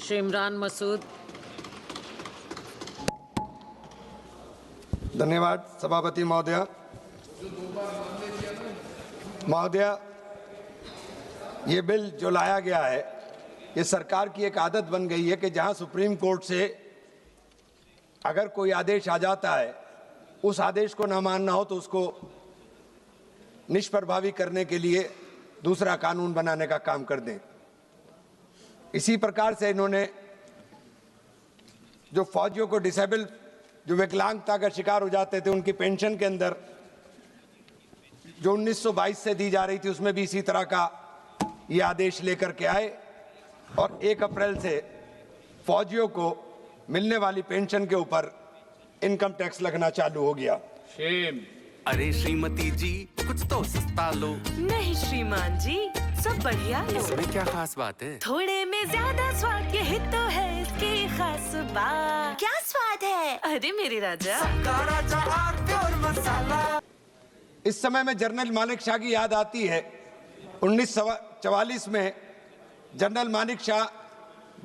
श्री इमरान मसूद। धन्यवाद सभापति महोदय। महोदय, ये बिल जो लाया गया है, ये सरकार की एक आदत बन गई है कि जहां सुप्रीम कोर्ट से अगर कोई आदेश आ जाता है, उस आदेश को ना मानना हो तो उसको निष्प्रभावी करने के लिए दूसरा कानून बनाने का काम कर दें। इसी प्रकार से इन्होंने जो फौजियों को डिसेबल, जो विकलांगता का शिकार हो जाते थे, उनकी पेंशन के अंदर जो 1922 से दी जा रही थी, उसमें भी इसी तरह का ये आदेश लेकर के आए और 1 अप्रैल से फौजियों को मिलने वाली पेंशन के ऊपर इनकम टैक्स लगना चालू हो गया। अरे श्रीमती जी, कुछ तो सस्ता लो। नहीं श्रीमान जी, सब बढ़िया लो। इसमें क्या खास बात है? थोड़े में ज्यादा स्वाद, यही तो है इसकी खास बात। क्या स्वाद है? अरे मेरे राजा, राजा और मसाला। इस समय में जनरल मानिक शाह की याद आती है। 1944 में जनरल मानिक शाह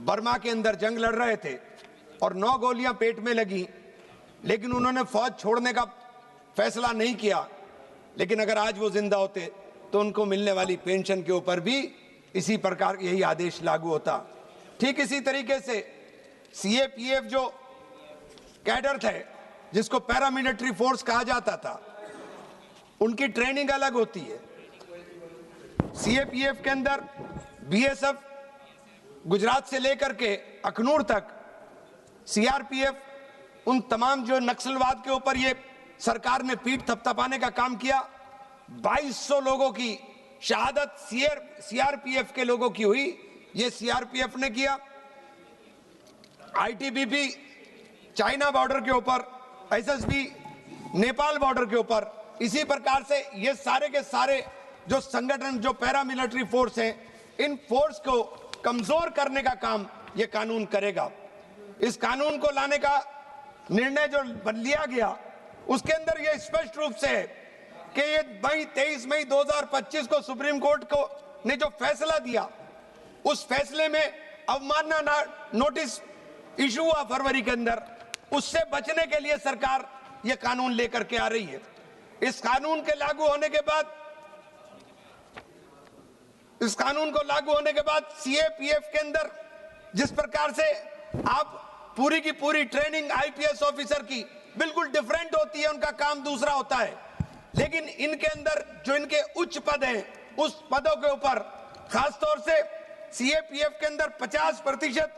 बर्मा के अंदर जंग लड़ रहे थे और 9 गोलियां पेट में लगी, लेकिन उन्होंने फौज छोड़ने का फैसला नहीं किया। लेकिन अगर आज वो जिंदा होते तो उनको मिलने वाली पेंशन के ऊपर भी इसी प्रकार यही आदेश लागू होता। ठीक इसी तरीके से सीएपीएफ जो कैडर थे, जिसको पैरामिलिट्री फोर्स कहा जाता था, उनकी ट्रेनिंग अलग होती है। सीएपीएफ के अंदर बीएसएफ गुजरात से लेकर के अखनूर तक, सीआरपीएफ, उन तमाम जो नक्सलवाद के ऊपर ये सरकार ने पीठ थपथपाने का काम किया। 2200 लोगों की शहादत सीआरपीएफ के लोगों की हुई, ये सीआरपीएफ ने किया। आईटीबीपी चाइना बॉर्डर के ऊपर, एसएसबी नेपाल बॉर्डर के ऊपर, इसी प्रकार से ये सारे के सारे जो संगठन, जो पैरामिलिट्री फोर्स हैं, इन फोर्स को कमजोर करने का काम ये कानून करेगा। इस कानून को लाने का निर्णय जो लिया गया, उसके अंदर यह स्पष्ट रूप से है कि ये 23 मई 2025 को सुप्रीम कोर्ट को ने जो फैसला दिया, उस फैसले में अवमानना नोटिस इशू हुआ फरवरी के अंदर, उससे बचने के लिए सरकार ये कानून लेकर के आ रही है। इस कानून के लागू होने के बाद, इस कानून को लागू होने के बाद सीएपीएफ के अंदर जिस प्रकार से आप पूरी की पूरी ट्रेनिंग आईपीएस ऑफिसर की बिल्कुल डिफरेंट होती है, उनका काम दूसरा होता है, लेकिन इनके अंदर जो इनके उच्च पद हैं, उस पदों के ऊपर खासतौर से सीएपीएफ के अंदर 50%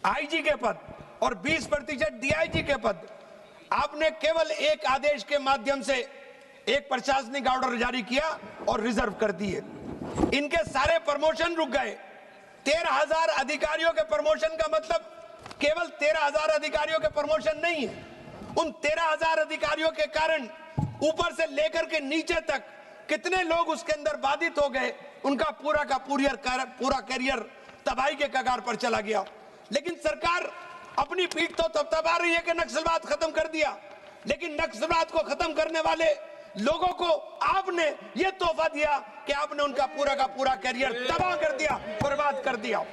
आईजी के पद और 20% डीआईजी के पद आपने केवल एक आदेश के माध्यम से एक प्रशासनिक ऑर्डर जारी किया और रिजर्व कर दिए। इनके सारे प्रमोशन रुक गए। 13,000 अधिकारियों के प्रमोशन का मतलब केवल 13,000 अधिकारियों के प्रमोशन नहीं है। उन 13,000 अधिकारियों के कारण ऊपर से लेकर के नीचे तक कितने लोग उसके अंदर बाधित हो गए, उनका पूरा का पूरा करियर तबाही के कगार पर चला गया। लेकिन सरकार अपनी पीठ तो थपथपा रही है कि नक्सलवाद खत्म कर दिया, लेकिन नक्सलवाद को खत्म करने वाले लोगों को आपने ये तोहफा दिया कि आपने उनका पूरा का पूरा करियर तबाह कर दिया, बर्बाद कर दिया।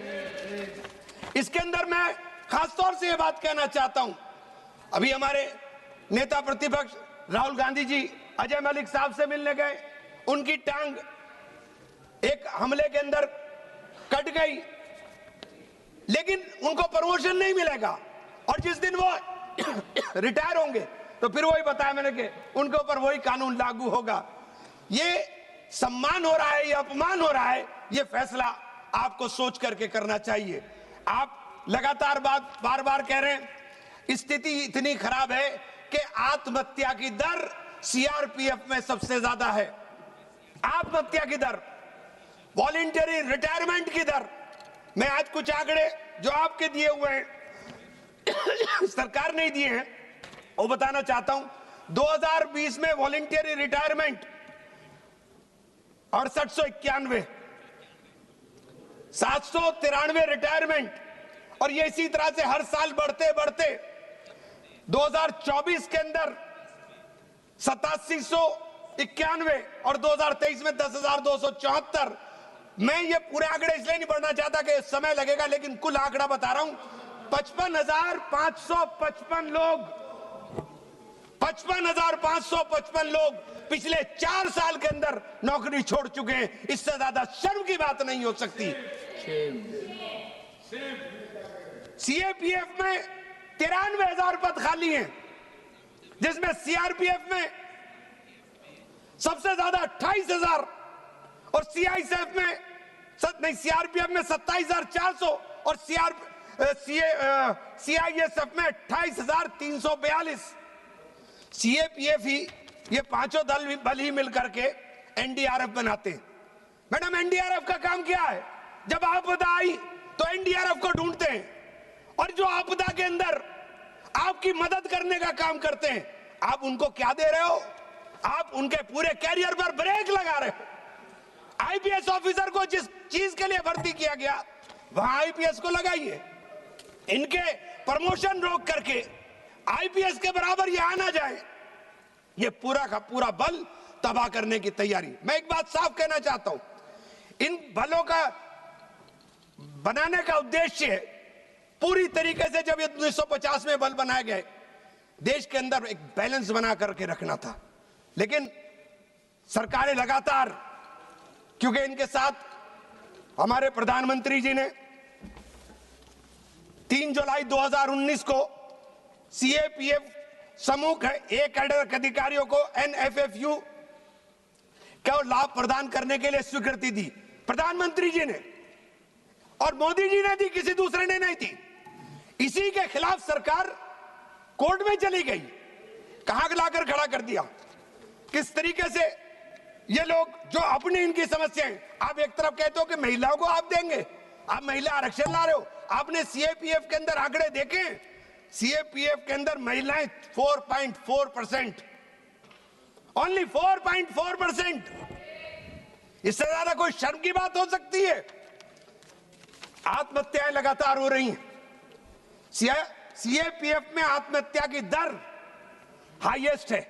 इसके अंदर मैं खासतौर से ये बात कहना चाहता हूं, अभी हमारे नेता प्रतिपक्ष राहुल गांधी जी अजय मलिक साहब से मिलने गए, उनकी टांग एक हमले के अंदर कट गई, लेकिन उनको प्रमोशन नहीं मिलेगा और जिस दिन वो रिटायर होंगे तो फिर वही बताया मैंने कि उनके ऊपर वही कानून लागू होगा। ये सम्मान हो रहा है, ये अपमान हो रहा है, ये फैसला आपको सोच करके करना चाहिए। आप लगातार बार बार कह रहे हैं स्थिति इतनी खराब है कि आत्महत्या की दर सीआरपीएफ में सबसे ज्यादा है। आत्महत्या की दर, वॉलंटरी रिटायरमेंट की दर, मैं आज कुछ आंकड़े जो आपके दिए हुए हैं सरकार नहीं दिए हैं वो बताना चाहता हूं। 2020 में वॉलंटरी रिटायरमेंट 6891, 793 रिटायरमेंट, और ये इसी तरह से हर साल बढ़ते बढ़ते 2024 के अंदर 8791 और 2023 में 10,274 मैं ये पूरे आंकड़े इसलिए नहीं पढ़ना चाहता कि समय लगेगा, लेकिन कुल आंकड़ा बता रहा हूं। 55,555 लोग 55,555 लोग पिछले 4 साल के अंदर नौकरी छोड़ चुके हैं। इससे ज्यादा शर्म की बात नहीं हो सकती। सीएपीएफ में 93,000 पद खाली हैं, जिसमें सीआरपीएफ में सबसे ज्यादा 28,000 और सीआईएसएफ में सीआरपीएफ में 27,400 और सीआईएसएफ में 28,342। सीएपीएफ ही ये पांचों बल ही मिलकर के एनडीआरएफ बनाते हैं। मैडम, एनडीआरएफ का काम क्या है? जब आपदा आई तो एनडीआरएफ को ढूंढते हैं, और जो आपदा के अंदर आपकी मदद करने का काम करते हैं, आप उनको क्या दे रहे हो? आप उनके पूरे कैरियर पर ब्रेक लगा रहे हो। आईपीएस ऑफिसर को जिस चीज के लिए भर्ती किया गया, वहां आईपीएस को लगाइए। इनके प्रमोशन रोक करके आईपीएस के बराबर ये आना जाए, ये पूरा का पूरा बल तबाह करने की तैयारी। मैं एक बात साफ कहना चाहता हूं, इन बलों का बनाने का उद्देश्य पूरी तरीके से, जब ये 1950 में बल बनाए गए, देश के अंदर एक बैलेंस बना करके रखना था। लेकिन सरकारें लगातार, क्योंकि इनके साथ हमारे प्रधानमंत्री जी ने 3 जुलाई 2019 को सीएपीएफ समूह के ए कैडर के अधिकारियों को एनएफएफयू को लाभ प्रदान करने के लिए स्वीकृति दी। प्रधानमंत्री जी ने और मोदी जी ने दी, किसी दूसरे ने नहीं दी। इसी के खिलाफ सरकार कोर्ट में चली गई, कहां लाकर खड़ा कर दिया। किस तरीके से ये लोग जो अपनी इनकी समस्याएं, आप एक तरफ कहते हो कि महिलाओं को आप देंगे, आप महिला आरक्षण ला रहे हो। आपने सीएपीएफ के अंदर आंकड़े देखे? सीएपीएफ के अंदर महिलाएं 4.4%, ओनली 4.4%। इससे ज्यादा कोई शर्म की बात हो सकती है? आत्महत्याएं लगातार हो रही हैं। सीएपीएफ में आत्महत्या की दर हाईएस्ट है।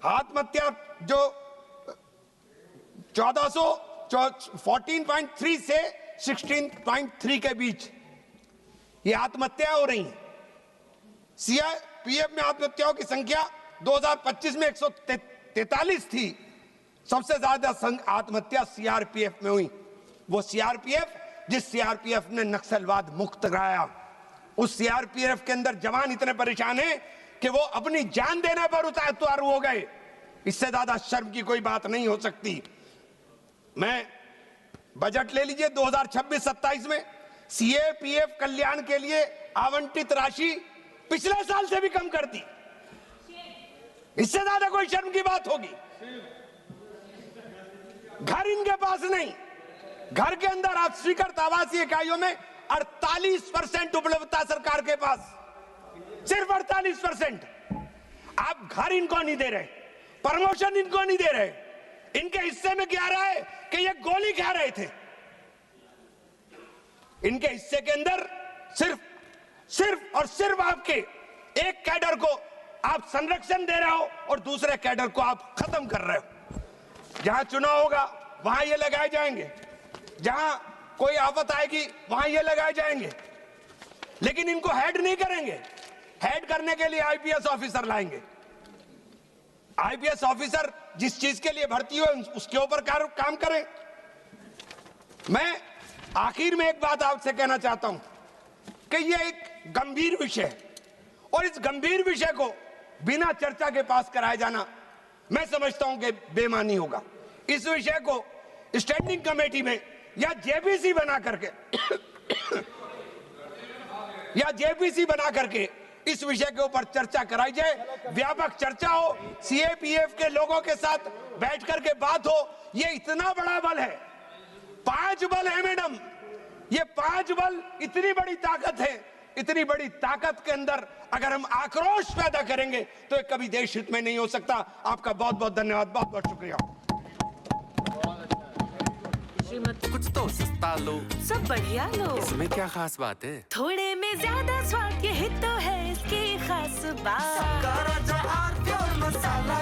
आत्महत्या जो 14.3 से 16.3 के बीच ये आत्महत्या हो रही है। सीआरपीएफ में आत्महत्याओं की संख्या 2025 में 143 थी। सबसे ज्यादा आत्महत्या सीआरपीएफ में हुई। वो सीआरपीएफ जिस सीआरपीएफ ने नक्सलवाद मुक्त कराया, उस सीआरपीएफ के अंदर जवान इतने परेशान हैं कि वो अपनी जान देने पर उतारू हो गए। इससे ज्यादा शर्म की कोई बात नहीं हो सकती। मैं बजट ले लीजिए 2026-27 में सीएपीएफ कल्याण के लिए आवंटित राशि पिछले साल से भी कम कर दी। इससे ज्यादा कोई शर्म की बात होगी? घर इनके पास नहीं, घर के अंदर आप स्वीकृत आवासीय इकाइयों में 48% उपलब्धता सरकार के पास, सिर्फ 48%। आप घर इनको नहीं दे रहे, प्रमोशन इनको नहीं दे रहे। इनके हिस्से में क्या रहा है कि ये गोली खा रहे थे। इनके हिस्से के अंदर सिर्फ और सिर्फ आपके एक कैडर को आप संरक्षण दे रहे हो और दूसरे कैडर को आप खत्म कर रहे हो। जहां चुनाव होगा वहां ये लगाए जाएंगे, जहां कोई आफत आएगी वहां ये लगाए जाएंगे, लेकिन इनको हेड नहीं करेंगे। हेड करने के लिए आईपीएस ऑफिसर लाएंगे। आईपीएस ऑफिसर जिस चीज के लिए भर्ती हो उसके ऊपर काम करें। मैं आखिर में एक बात आपसे कहना चाहता हूं कि यह एक गंभीर विषय है, और इस गंभीर विषय को बिना चर्चा के पास कराया जाना मैं समझता हूं कि बेईमानी होगा। इस विषय को स्टैंडिंग कमेटी में या जेपीसी बना करके इस विषय के ऊपर चर्चा कराई जाए, व्यापक चर्चा हो, सीएपीएफ के लोगों के साथ बैठ करके बात हो। ये इतना बड़ा बल है, 5 बल है मैडम, ये 5 बल इतनी बड़ी ताकत है। इतनी बड़ी ताकत के अंदर अगर हम आक्रोश पैदा करेंगे तो ये कभी देश हित में नहीं हो सकता। आपका बहुत बहुत धन्यवाद, बहुत बहुत शुक्रिया। कुछ तो सस्ता लो, सब बढ़िया लो। इसमें क्या खास बात है? थोड़े में ज्यादा स्वाद, ये हित तो है इसकी खास बात। मसाला